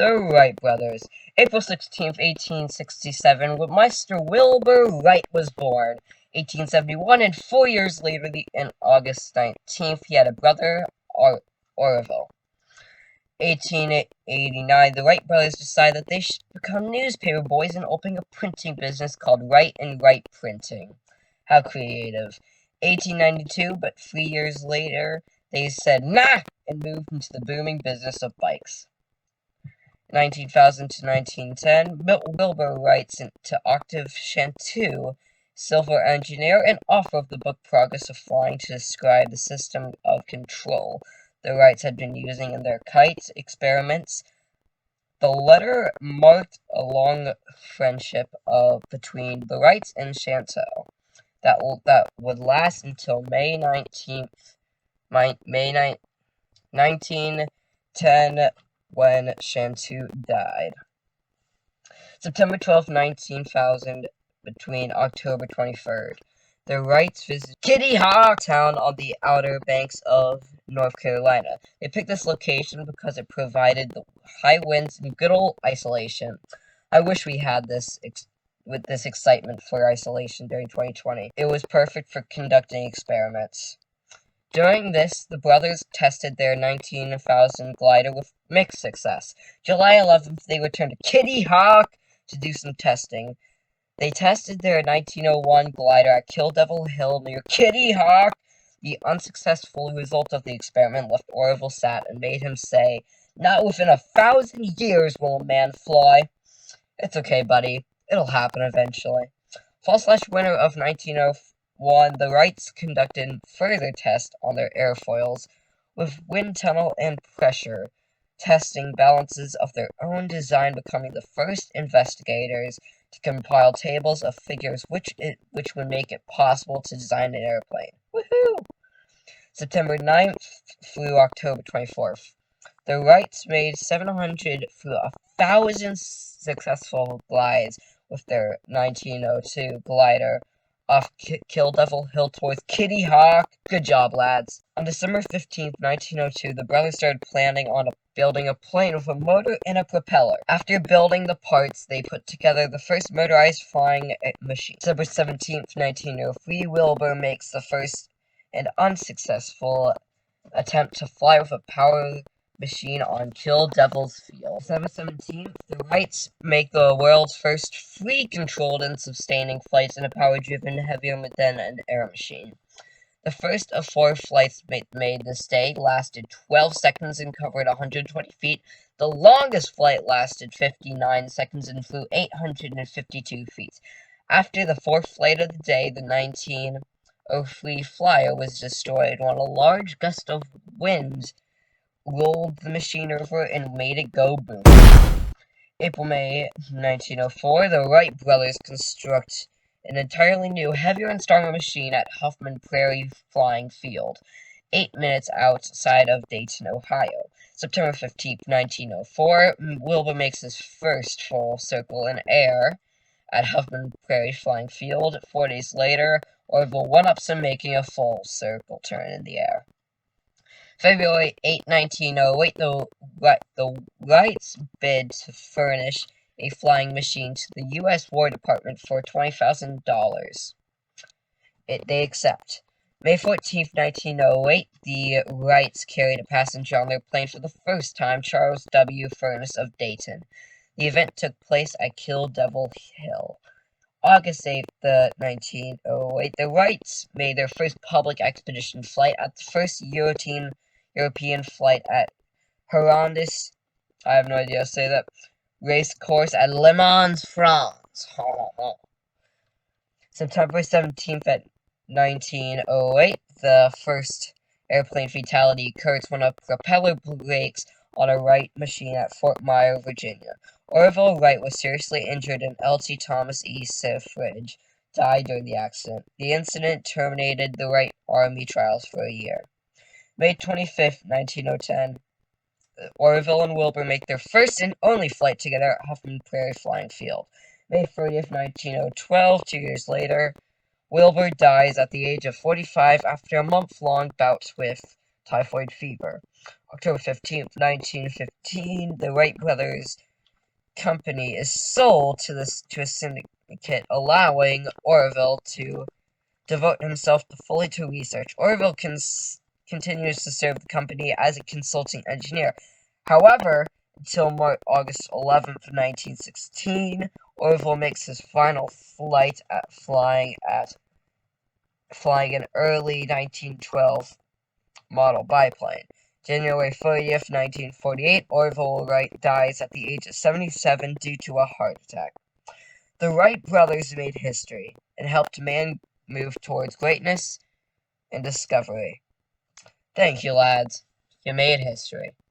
The Wright Brothers. April 16th, 1867, when Meister Wilbur Wright was born. 1871, and 4 years later, on August 19th, he had a brother, Orville. 1889, the Wright brothers decided that they should become newspaper boys and open a printing business called Wright and Wright Printing. How creative. 1892, but 3 years later, they said, nah, and moved into the booming business of bikes. 19,000 to 1910, Wilbur writes to Octave Chanteau, silver engineer, and author of the book Progress of Flying to describe the system of control the Wrights had been using in their kite experiments. The letter marked a long friendship between the Wrights and Chanteau that would last until May 1910, when Chanteau died. September 12, 19,000, between October 23rd. The Wrights visited Kitty Hawk town on the outer banks of North Carolina. They picked this location because it provided the high winds and good old isolation. I wish we had this with this excitement for isolation during 2020. It was perfect for conducting experiments. During this, the brothers tested their 19,000 glider with mixed success. July 11th, they returned to Kitty Hawk to do some testing. They tested their 1901 glider at Kill Devil Hill near Kitty Hawk. The unsuccessful result of the experiment left Orville sad and made him say, "Not within 1,000 years will a man fly." It's okay, buddy. It'll happen eventually. Fall/winter of 1901, the Wrights conducted further tests on their airfoils with wind tunnel and pressure testing balances of their own design, becoming the first investigators to compile tables of figures which would make it possible to design an airplane. Woohoo! September 9th through October 24th. The Wrights made 700 through 1,000 successful glides with their 1902 glider off Kill Devil Hill towards Kitty Hawk. Good job, lads. On December 15th, 1902, the brothers started planning on building a plane with a motor and a propeller. After building the parts, they put together the first motorized flying machine. December 17th, 1903, Wilbur makes the first and unsuccessful attempt to fly with a power machine on Kill Devil's Field. December 17th, the Wrights make the world's first free controlled and sustaining flights in a power-driven heavier than an air machine. The first of 4 flights made this day lasted 12 seconds and covered 120 feet. The longest flight lasted 59 seconds and flew 852 feet. After the 4th flight of the day, the 1903 flyer was destroyed when a large gust of wind rolled the machine over and made it go boom. May 1904, the Wright brothers construct an entirely new, heavier and stronger machine at Huffman Prairie Flying Field, 8 minutes outside of Dayton, Ohio. September 15th, 1904, Wilbur makes his first full circle in air at Huffman Prairie Flying Field. 4 days later, Orville one-ups him, making a full circle turn in the air. February 8, 1908, the Wrights bid to furnish a flying machine to the U.S. War Department for $20,000. They accept. May 14, 1908, the Wrights carried a passenger on their plane for the first time, Charles W. Furness of Dayton. The event took place at Kill Devil Hill. August 8, 1908, the Wrights made their first public expedition flight at the first European flight at Hirondis, I have no idea how to say that, race course at Le Mans, France. September 17th, 1908, the first airplane fatality occurred when a propeller breaks on a Wright machine at Fort Myer, Virginia. Orville Wright was seriously injured and L.T. Thomas E. Selfridge died during the accident. The incident terminated the Wright Army trials for a year. May 25th, 1910, Orville and Wilbur make their first and only flight together at Huffman Prairie Flying Field. May 30th, 1912, 2 years later, Wilbur dies at the age of 45 after a month-long bout with typhoid fever. October 15th, 1915, the Wright Brothers company is sold to a syndicate, allowing Orville to devote himself fully to research. Orville continues to serve the company as a consulting engineer. However, until August 11th, 1916, Orville makes his final flight flying an early 1912 model biplane. January 30th, 1948, Orville Wright dies at the age of 77 due to a heart attack. The Wright brothers made history and helped man move towards greatness and discovery. Thank you, lads. You made history.